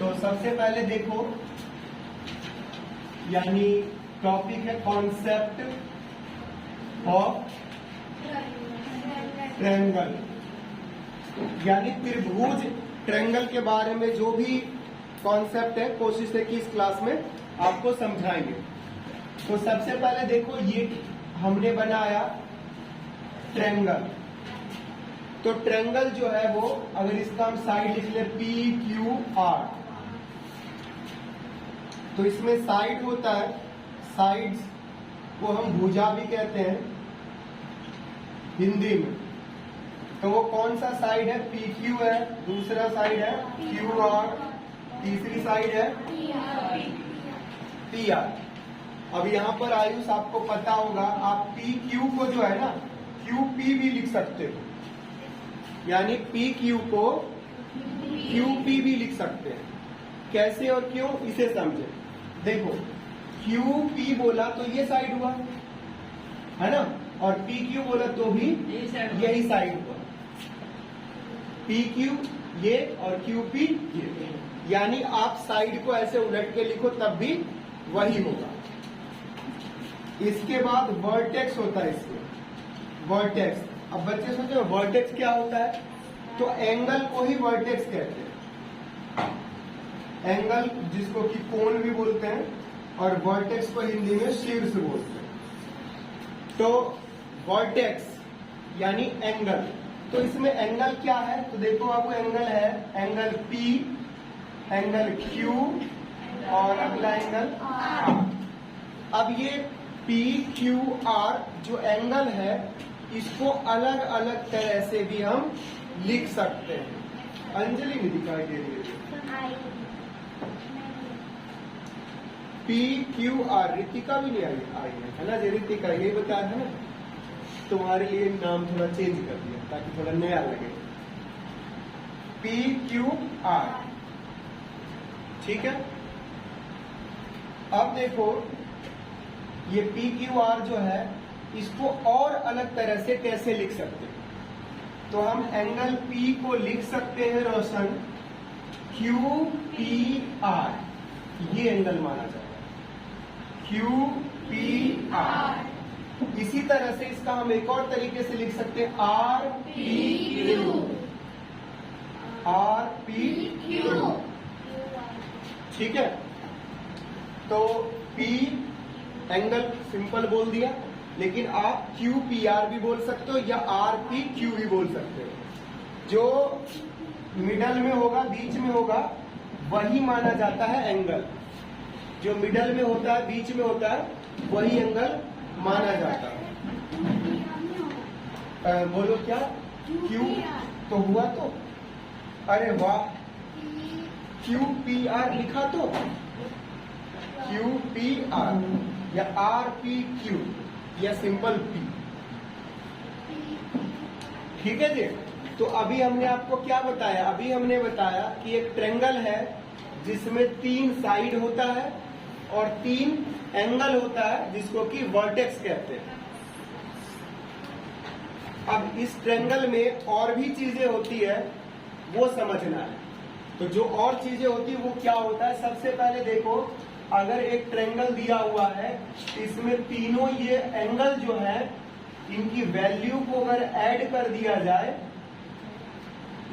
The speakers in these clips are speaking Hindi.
तो सबसे पहले देखो, यानी टॉपिक है कॉन्सेप्ट ऑफ ट्रायंगल, यानी त्रिभुज ट्रायंगल के बारे में जो भी कॉन्सेप्ट है कोशिश है कि इस क्लास में आपको समझाएंगे। तो सबसे पहले देखो, ये हमने बनाया ट्रायंगल। तो ट्रायंगल जो है वो, अगर इसका हम साइड लिख ले PQR, तो इसमें साइड होता है, साइड्स को हम भुजा भी कहते हैं हिंदी में। तो वो कौन सा साइड है? PQ है, दूसरा साइड है QR, तीसरी साइड है PR। अब यहां पर आयुष आपको पता होगा, आप PQ को जो है ना QP भी लिख सकते हो, यानी PQ को QP भी लिख सकते हैं। कैसे और क्यों, इसे समझे। देखो, QP बोला तो ये साइड हुआ है ना, और PQ बोला तो भी यही साइड हुआ। PQ ये और QP ये, यानी आप साइड को ऐसे उलट के लिखो तब भी वही होगा। इसके बाद वर्टेक्स होता है, इसमें वर्टेक्स। अब बच्चे सोचो वर्टेक्स क्या होता है, तो एंगल को ही वर्टेक्स कहते हैं, एंगल जिसको कि कोण भी बोलते हैं, और वर्टेक्स को हिंदी में शीर्ष बोलते हैं। तो वर्टेक्स यानी एंगल। तो इसमें एंगल क्या है, तो देखो आपको एंगल है, एंगल P, एंगल Q और अगला एंगल R। अब ये PQR जो एंगल है, इसको अलग अलग तरह से भी हम लिख सकते हैं। अंजलि नहीं दिखाई दे रही है। PQR, रितिका भी नहीं आई है ना, जो रितिका यही बताया है ना, तुम्हारे लिए नाम थोड़ा चेंज कर दिया ताकि थोड़ा नया लगे। PQR, ठीक है। अब देखो, ये PQR जो है, इसको और अलग तरह से कैसे लिख सकते हैं, तो हम एंगल P को लिख सकते हैं रोशन QPR, ये एंगल माना जाएगा QPR। इसी तरह से इसका हम एक और तरीके से लिख सकते हैं RPQ, ठीक है। तो P एंगल सिंपल बोल दिया, लेकिन आप QPR भी बोल सकते हो या RPQ भी बोल सकते हो। जो मिडल में होगा, बीच में होगा, वही माना जाता है एंगल। जो मिडल में होता है, बीच में होता है, वही एंगल माना जाता है। बोलो क्या? Q तो हुआ तो, अरे वाह, QPR लिखा तो, QPR या RPQ या सिंपल P, ठीक है जी। तो अभी हमने आपको क्या बताया, अभी हमने बताया कि एक ट्रायंगल है जिसमें 3 साइड होता है और 3 एंगल होता है, जिसको कि वर्टेक्स कहते हैं। अब इस ट्रायंगल में और भी चीजें होती है, वो समझना है। तो जो और चीजें होती है वो क्या होता है, सबसे पहले देखो, अगर एक ट्रायंगल दिया हुआ है, इसमें तीनों ये एंगल जो है, इनकी वैल्यू को अगर ऐड कर दिया जाए,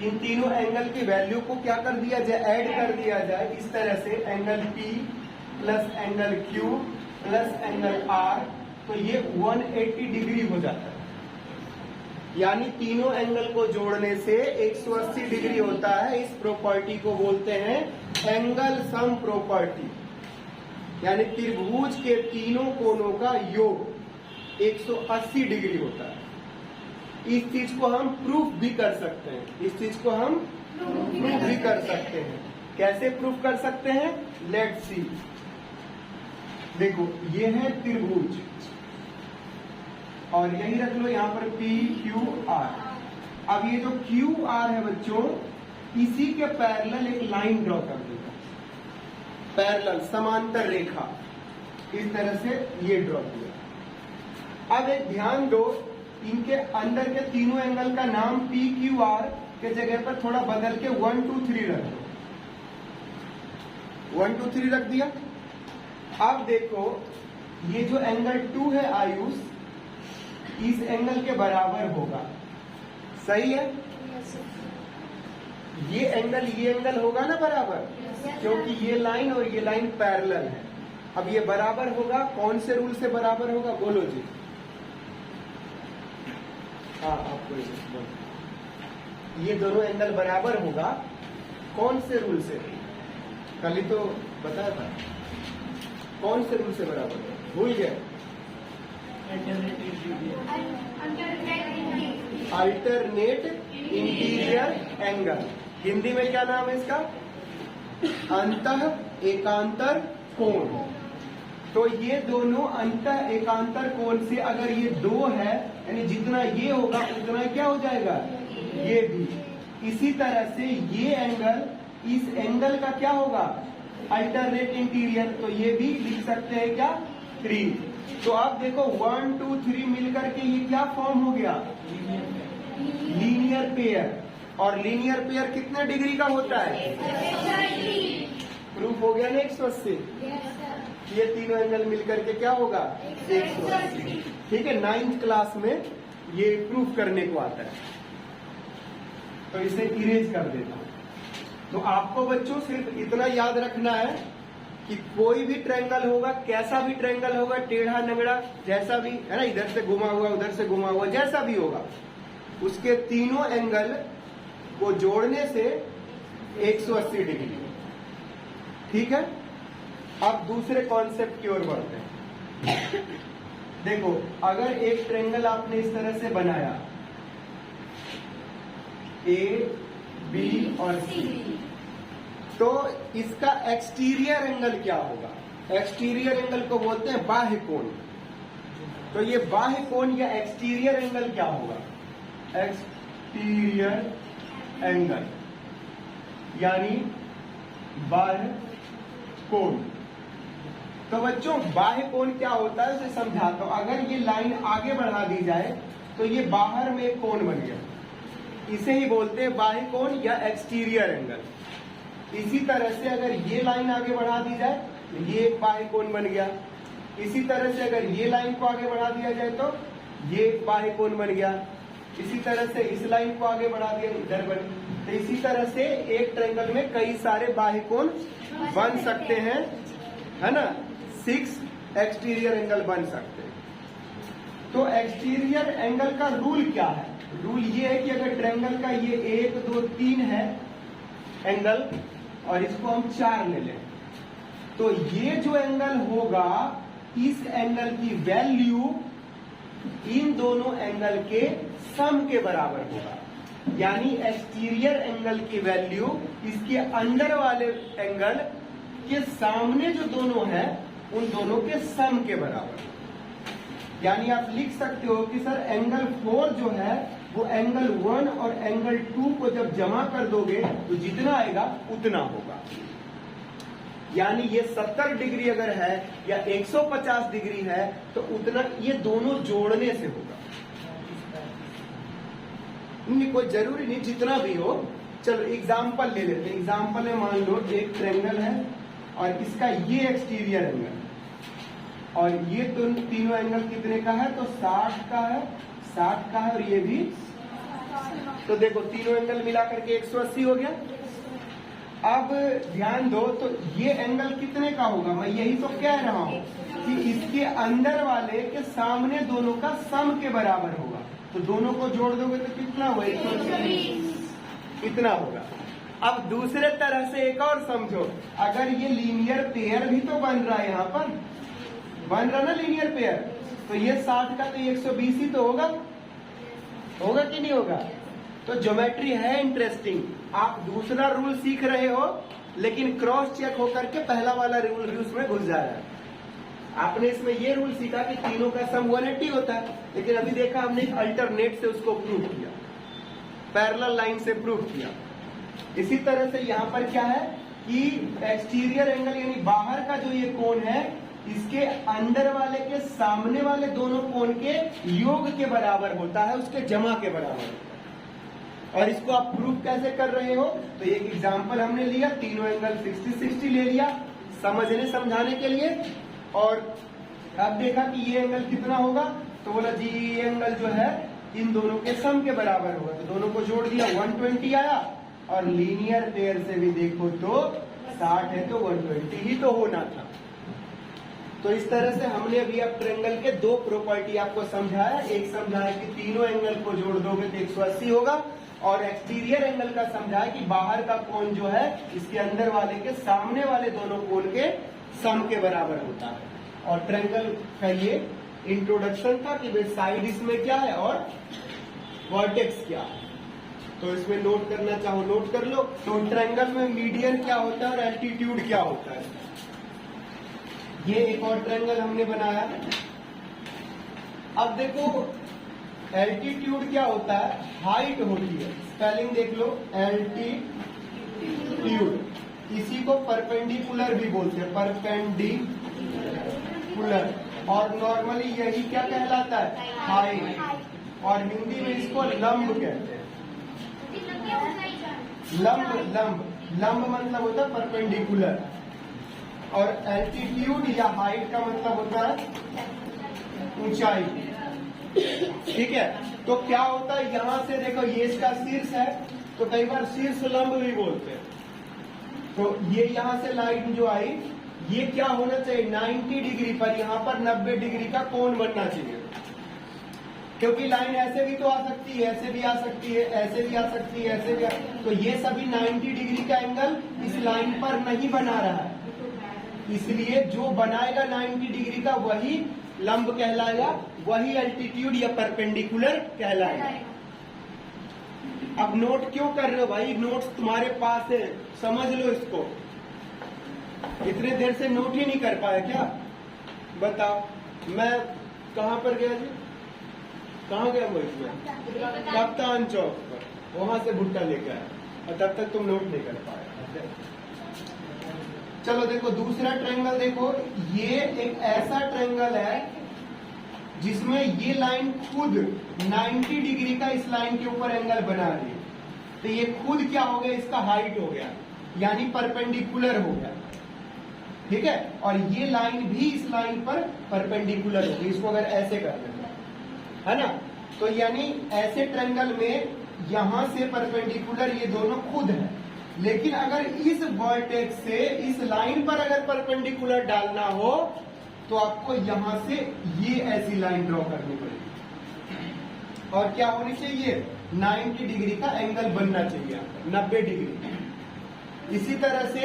इन तीनों एंगल की वैल्यू को क्या कर दिया जाए, ऐड कर दिया जाए, इस तरह से angle P plus angle Q plus angle R, तो ये 180 डिग्री हो जाता है। यानी तीनों एंगल को जोड़ने से 180 डिग्री होता है। इस प्रॉपर्टी को बोलते हैं एंगल सम प्रॉपर्टी, यानी त्रिभुज के तीनों कोणों का योग 180 डिग्री होता है। इस चीज को हम प्रूफ भी कर सकते हैं, इस चीज को हम प्रूफ भी कर सकते हैं। कैसे प्रूफ कर सकते हैं, लेट्स सी। देखो, ये है त्रिभुज, और यही रख लो यहाँ पर PQR। अब ये जो QR है बच्चों, इसी के पैरेलल एक लाइन ड्रॉ कर देगा, पैरेलल समांतर रेखा, इस तरह से ये ड्रॉ किया। अब एक ध्यान दो, इनके अंदर के तीनों एंगल का नाम PQR के जगह पर थोड़ा बदल के 1 2 3 रख दो। 1 2 3 रख दिया। अब देखो ये जो एंगल 2 है आयुष, इस एंगल के बराबर होगा, सही है? ये एंगल होगा ना बराबर, क्योंकि ये लाइन और ये लाइन पैरेलल है। अब ये बराबर होगा, कौन से रूल से बराबर होगा बोलो जी? हाँ आप बोलो। ये दोनों एंगल बराबर होगा कौन से रूल से? कल ही तो बताया था, कौन से रूल से बराबर है? भूल गए? Alternate interior angle. हिंदी में क्या नाम है इसका? अंतः एकांतर कोण। तो ये दोनों अंतः एकांतर कोण से अगर ये 2 है, यानी जितना ये होगा उतना क्या हो जाएगा? ये भी। इसी तरह से ये एंगल इस एंगल का क्या होगा? Alternate interior. तो ये भी लिख सकते हैं क्या? 3। तो आप देखो 1 2 3 मिलकर के ये क्या फॉर्म हो गया? Linear pair. और लीनियर पेयर कितने डिग्री का होता है? प्रूफ हो गया ना 180। ये तीनों एंगल मिलकर के क्या होगा? 180। ठीक है, 9th क्लास में ये प्रूफ करने को आता है, तो इसे इरेज कर देता हूं। तो आपको बच्चों सिर्फ इतना याद रखना है कि कोई भी ट्रायंगल होगा, कैसा भी ट्रायंगल होगा, टेढ़ा नंगड़ा जैसा भी है ना, इधर से घुमा हुआ उधर से घुमा हुआ जैसा भी होगा, उसके तीनों एंगल को जोड़ने से 180 डिग्री। ठीक है, अब दूसरे कॉन्सेप्ट की ओर बढ़ते हैं। देखो अगर एक ट्रायंगल आपने इस तरह से बनाया, ए बी और सी, तो इसका एक्सटीरियर एंगल क्या होगा? एक्सटीरियर एंगल को बोलते हैं बाह्य कोण। तो ये बाह्य कोण या एक्सटीरियर एंगल क्या होगा? एक्सटीरियर एंगल यानी बाह्य कोण। तो बच्चों बाह्य कोण क्या होता है उसे समझाता हूं। अगर ये लाइन आगे बढ़ा दी जाए तो ये बाहर में एक कोण बन गया, इसे ही बोलते हैं बाह्य कोण या एक्सटीरियर एंगल। इसी तरह से अगर ये लाइन आगे बढ़ा दी जाए तो ये एक बाह्य कोण बन गया। इसी तरह से अगर ये लाइन को आगे बढ़ा दिया जाए तो ये एक बाह्य कोण बन गया। इसी तरह से इस लाइन को आगे बढ़ा दिया इधर बन। तो इसी तरह से एक ट्रायंगल में कई सारे बाह्य कोण बन सकते हैं, है ना? 6 एक्सटीरियर एंगल बन सकते हैं। तो एक्सटीरियर एंगल का रूल क्या है? रूल ये है कि अगर ट्रायंगल का ये 1 2 3 है एंगल और इसको हम 4 ले लें, तो ये जो एंगल होगा इस एंगल की वैल्यू इन दोनों एंगल के सम के बराबर होगा। यानी एक्सटीरियर एंगल की वैल्यू इसके अंदर वाले एंगल के सामने जो दोनों है उन दोनों के सम के बराबर। यानी आप लिख सकते हो कि सर एंगल 4 जो है वो एंगल 1 और एंगल 2 को जब जमा कर दोगे तो जितना आएगा उतना होगा। यानी ये 70 डिग्री अगर है या 150 डिग्री है तो उतना ये दोनों जोड़ने से होगा। नहीं, कोई जरूरी नहीं, जितना भी हो। चलो एग्जाम्पल ले लेते हैं। एग्जाम्पल में मान लो एक ट्रायंगल है और इसका ये एक्सटीरियर एंगल और ये तीनों एंगल कितने का है? तो 60 का है, 60 का है और ये भी। तो देखो तीनों एंगल मिला करके 180 हो गया। अब ध्यान दो, तो ये एंगल कितने का होगा? मैं यही तो कह रहा हूं कि इसके अंदर वाले के सामने दोनों का सम के बराबर होगा। तो दोनों को जोड़ दोगे तो कितना होगा? 120 इतना होगा। अब दूसरे तरह से एक और समझो, अगर ये लीनियर पेयर भी तो बन रहा है, यहाँ पर बन रहा ना लीनियर पेयर, तो ये 60 का तो 120 ही तो होगा। होगा कि नहीं होगा? तो ज्योमेट्री है इंटरेस्टिंग। आप दूसरा रूल सीख रहे हो लेकिन क्रॉस चेक होकर के पहला वाला रूल भी उसमें घुस जा रहा है। आपने इसमें ये रूल सीखा कि तीनों का सम 180 होता है, लेकिन अभी देखा हमने अल्टरनेट से उसको प्रूव किया, पैरेलल लाइन से प्रूव किया। इसी तरह से यहाँ पर क्या है कि एक्सटीरियर एंगल यानी बाहर का जो ये कोण है इसके अंदर वाले के सामने वाले दोनों कोण के योग के बराबर होता है, उसके जमा के बराबर। और इसको आप प्रूफ कैसे कर रहे हो? तो एक एग्जांपल हमने लिया, तीनों एंगल 60-60 ले लिया समझने समझाने के लिए, और अब देखा कि ये एंगल कितना होगा, तो बोला जी ये एंगल जो है इन दोनों के सम के बराबर होगा, तो दोनों को जोड़ दिया 120 आया, और लीनियर पेयर से भी देखो तो 60 है तो 120 ही तो होना था। तो इस तरह से हमने अभी अब ट्रायंगल के दो प्रॉपर्टी आपको समझाया। एक समझाया कि तीनों एंगल को जोड़ दोगे तो 180 होगा, और एक्सटीरियर एंगल का समझाया कि बाहर का कोण जो है इसके अंदर वाले के सामने वाले दोनों कोण के सम के बराबर होता है। और ट्रायंगल का ये इंट्रोडक्शन था कि भाई साइड इसमें क्या है और वर्टेक्स क्या है। तो इसमें नोट करना चाहो नोट कर लो। तो ट्रायंगल में मीडियन क्या होता है और एल्टीट्यूड क्या होता है। ये एक और ट्रायंगल हमने बनाया। अब देखो एल्टीट्यूड क्या होता है, हाइट होती है, स्पेलिंग देख लो एल्टीट्यूड, इसी को परपेंडिकुलर भी बोलते हैं, परपेंडिकुलर, और नॉर्मली यही क्या कहलाता है, हाइट, और हिंदी में इसको लंब कहते हैं। लंब लंब लंब मतलब होता है परपेंडिकुलर, और एल्टीट्यूड या हाइट का मतलब होता है ऊंचाई। ठीक है, तो क्या होता है यहां से देखो ये इसका शीर्ष है, तो कई बार शीर्ष लंब भी बोलते हैं। तो ये यहां से लाइन जो आई ये क्या होना चाहिए 90 डिग्री पर, यहाँ पर 90 डिग्री का कोण बनना चाहिए, क्योंकि लाइन ऐसे भी तो आ सकती है, ऐसे भी आ सकती है, ऐसे भी आ सकती है, ऐसे भी आ, तो ये सभी 90 डिग्री का एंगल इस लाइन पर नहीं बना रहा है, इसलिए जो बनाएगा 90 डिग्री का वही लंब कहलाएगा, वही एल्टीट्यूड या परपेंडिकुलर कहलाएगा। अब नोट क्यों कर रहे हो भाई, नोट्स तुम्हारे पास है, समझ लो इसको। इतने देर से नोट ही नहीं कर पाया क्या, बताओ। मैं कहां पर गया जी, कहां गया वो, इसमें कप्तान चौक पर, वहां से भुट्टा लेकर आया, और तब तक तुम नोट नहीं कर पाए। चलो देखो दूसरा ट्रायंगल देखो, ये एक ऐसा ट्रायंगल है जिसमें ये लाइन खुद 90 डिग्री का इस लाइन के ऊपर एंगल बना रही है, तो ये खुद क्या हो गया, इसका हाइट हो गया, यानी परपेंडिकुलर हो गया। ठीक है, और ये लाइन भी इस लाइन पर परपेंडिकुलर होगी, इसको अगर ऐसे कर दें, है ना, तो यानी ऐसे ट्रायंगल में यहां से परपेंडिकुलर ये दोनों खुद है, लेकिन अगर इस वर्टेक्स से इस लाइन पर अगर परपेंडिकुलर डालना हो तो आपको यहां से ये ऐसी लाइन ड्रॉ करनी पड़ेगी, और क्या होनी चाहिए 90 डिग्री का एंगल बनना चाहिए, 90 डिग्री। इसी तरह से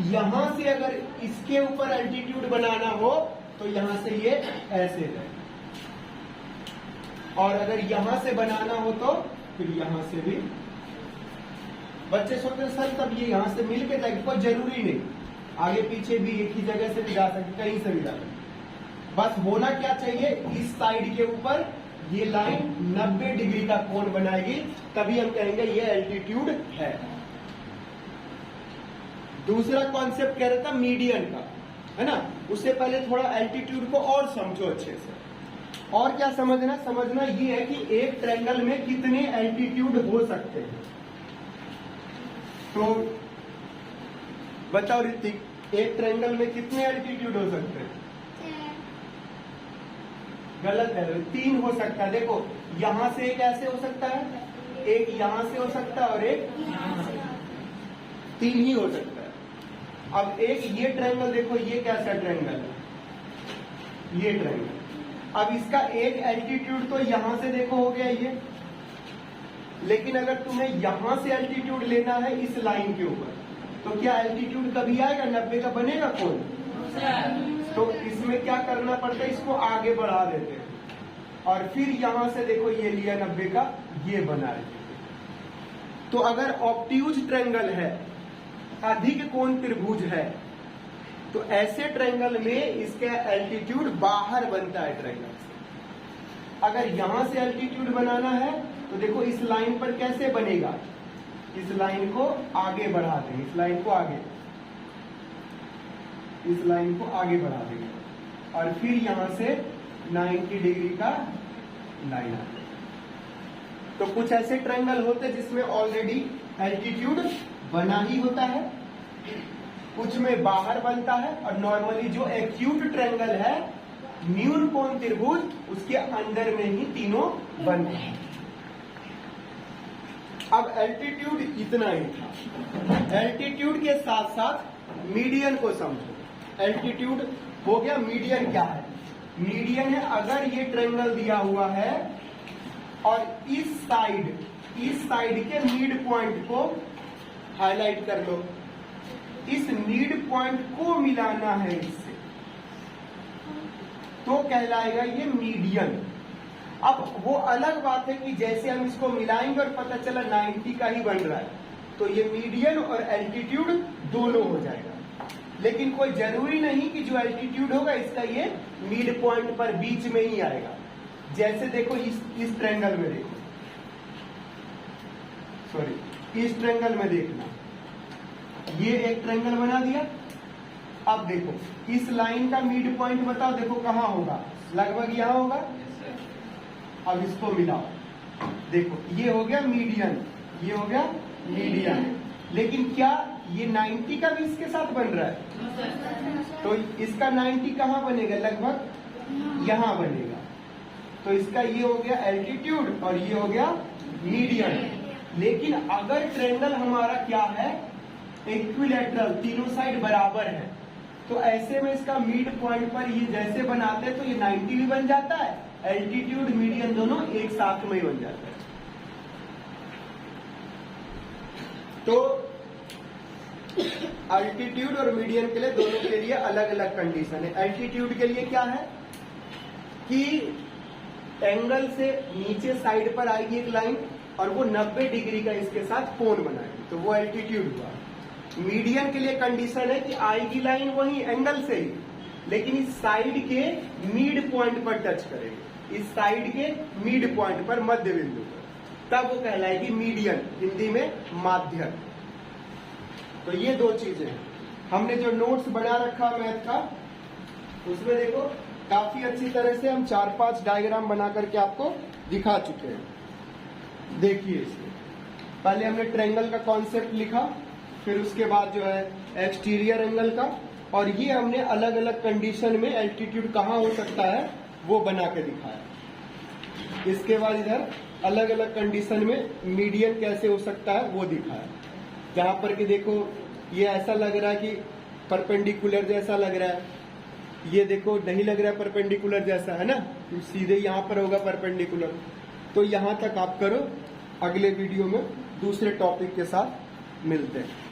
यहां से अगर इसके ऊपर एल्टीट्यूड बनाना हो तो यहां से ये ऐसे है, और अगर यहां से बनाना हो तो फिर यहां से भी। बच्चे सोचते हैं सर तब ये यहां से मिल के जाएगी, कोई जरूरी नहीं, आगे पीछे भी एक ही जगह से भी जा सकते, कहीं से भी जा सकते, बस होना क्या चाहिए, इस साइड के ऊपर ये लाइन 90 डिग्री का कोण बनाएगी, तभी हम कहेंगे ये एल्टीट्यूड है। दूसरा कॉन्सेप्ट कह रहा था मीडियन का, है ना, उससे पहले थोड़ा एल्टीट्यूड को और समझो अच्छे से। और क्या समझना, समझना ये है कि एक ट्रायंगल में कितने एल्टीट्यूड हो सकते हैं। तो बताओ ऋतिक, एक ट्रायंगल में कितने एल्टीट्यूड हो सकते हैं? गलत है, 3 हो सकता है। देखो यहां से एक ऐसे हो सकता है, एक यहां से हो सकता है, और एक 3 ही हो सकता है। अब एक ये ट्रायंगल देखो, ये कैसा ट्रायंगल है, ये ट्रायंगल, अब इसका एक एल्टीट्यूड तो यहां से देखो हो गया ये, लेकिन अगर तुम्हें यहां से एल्टीट्यूड लेना है इस लाइन के ऊपर, तो क्या एल्टीट्यूड कभी आएगा 90 का बनेगा कोण? तो इसमें क्या करना पड़ता है, इसको आगे बढ़ा देते हैं, और फिर यहां से देखो ये लिया 90 का, ये बना लेते। तो अगर ऑब्ट्यूज ट्रायंगल है, अधिक कोण त्रिभुज है, तो ऐसे ट्रायंगल में इसका एल्टीट्यूड बाहर बनता है ट्रायंगल से। अगर यहां से एल्टीट्यूड बनाना है तो देखो इस लाइन पर कैसे बनेगा, इस लाइन को आगे बढ़ा देंगे, इस लाइन को आगे, इस लाइन को आगे बढ़ा देंगे, और फिर यहां से 90 डिग्री का लाइन आ तो कुछ ऐसे ट्रायंगल होते हैं जिसमें ऑलरेडी एल्टीट्यूड बना ही होता है, कुछ में बाहर बनता है, और नॉर्मली जो एक्यूट ट्रायंगल है न्यून कोण त्रिभुज उसके अंदर में ही तीनों बनते हैं। अब एल्टीट्यूड इतना ही था। एल्टीट्यूड के साथ साथ मीडियन को समझो। एल्टीट्यूड हो गया, मीडियन क्या है? मीडियन है अगर ये ट्रायंगल दिया हुआ है और इस साइड के मिड पॉइंट को हाईलाइट कर लो, इस मिड पॉइंट को मिलाना है इससे, तो कहलाएगा ये मीडियन। अब वो अलग बात है कि जैसे हम इसको मिलाएंगे और पता चला 90 का ही बन रहा है, तो ये मीडियन और एल्टीट्यूड दोनों हो जाएगा। लेकिन कोई जरूरी नहीं कि जो एल्टीट्यूड होगा इसका ये मिड पॉइंट पर बीच में ही आएगा। जैसे देखो इस ट्रायंगल में देखो, सॉरी इस ट्रायंगल में देखना, ये एक ट्रायंगल बना दिया। अब देखो इस लाइन का मिड पॉइंट बताओ, देखो कहाँ होगा? लगभग यहां होगा। अब इसको मिलाओ, देखो ये हो गया मीडियन, ये हो गया मीडियन। लेकिन क्या ये 90 का भी इसके साथ बन रहा है? तो इसका 90 कहाँ बनेगा? लगभग यहां बनेगा। तो इसका ये हो गया एल्टीट्यूड और ये हो गया मीडियन। लेकिन अगर ट्रायंगल हमारा क्या है? इक्विलैटरल, तीनों साइड बराबर है, तो ऐसे में इसका मिड पॉइंट पर ये जैसे बनाते हैं तो ये 90 भी बन जाता है, एल्टीट्यूड मीडियन दोनों एक साथ में ही बन जाता है। तो अल्टीट्यूड और मीडियन के लिए दोनों के लिए अलग अलग कंडीशन है। एल्टीट्यूड के लिए क्या है कि एंगल से नीचे साइड पर आएगी एक लाइन और वो 90 डिग्री का इसके साथ कोण बनाएगी, तो वो एल्टीट्यूड हुआ। मीडियन के लिए कंडीशन है कि आएगी लाइन वही एंगल से ही, लेकिन इस साइड के मिड पॉइंट पर टच करेगी, इस साइड के मिड पॉइंट पर, मध्य बिंदु पर, तब वो कहलाएगी मीडियन, हिंदी में माध्यक। तो ये दो चीजें हैं। हमने जो नोट्स बना रखा मैथ का, उसमें देखो काफी अच्छी तरह से हम 4-5 डायग्राम बना करके आपको दिखा चुके हैं। देखिए इसमें पहले हमने ट्रायंगल का कॉन्सेप्ट लिखा, फिर उसके बाद जो है एक्सटीरियर एंगल का, और ये हमने अलग अलग कंडीशन में एल्टीट्यूड कहाँ हो सकता है वो बना के दिखाया। इसके बाद इधर अलग अलग कंडीशन में मीडियन कैसे हो सकता है वो दिखाया, जहां पर कि देखो ये ऐसा लग रहा है कि परपेंडिकुलर जैसा लग रहा है, ये देखो नहीं लग रहा है परपेंडिकुलर जैसा, है ना, तो सीधे यहां पर होगा परपेंडिकुलर। तो यहां तक आप करो, अगले वीडियो में दूसरे टॉपिक के साथ मिलते हैं।